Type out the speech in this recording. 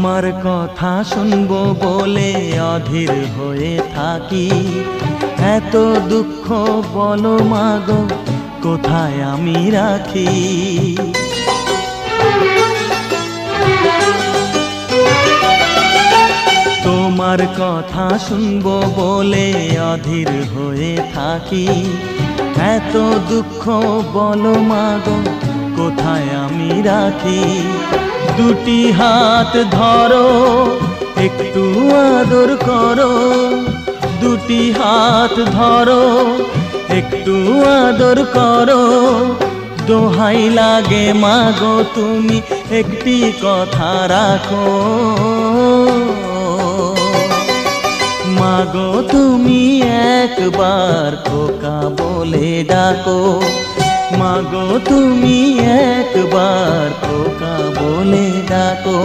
তোমার কথা শুনবো বলে অধীর হয়ে থাকি, এত দুঃখ বলো মাগো কোথায় আমি রাখি। তোমার কথা শুনবো বলে অধীর হয়ে থাকি, এত দুঃখ বলো মাগো কোথায় আমি রাখি। দুটি হাত ধরো একটু আদর করো, দুটি হাত ধরো একটু আদর করো, দোহাই লাগে মাগো তুমি একটি কথা রাখো। মাগো তুমি একবার খোকা বলে ডাকো, মাগো তুমি একবার খোকা বলে ডাকো।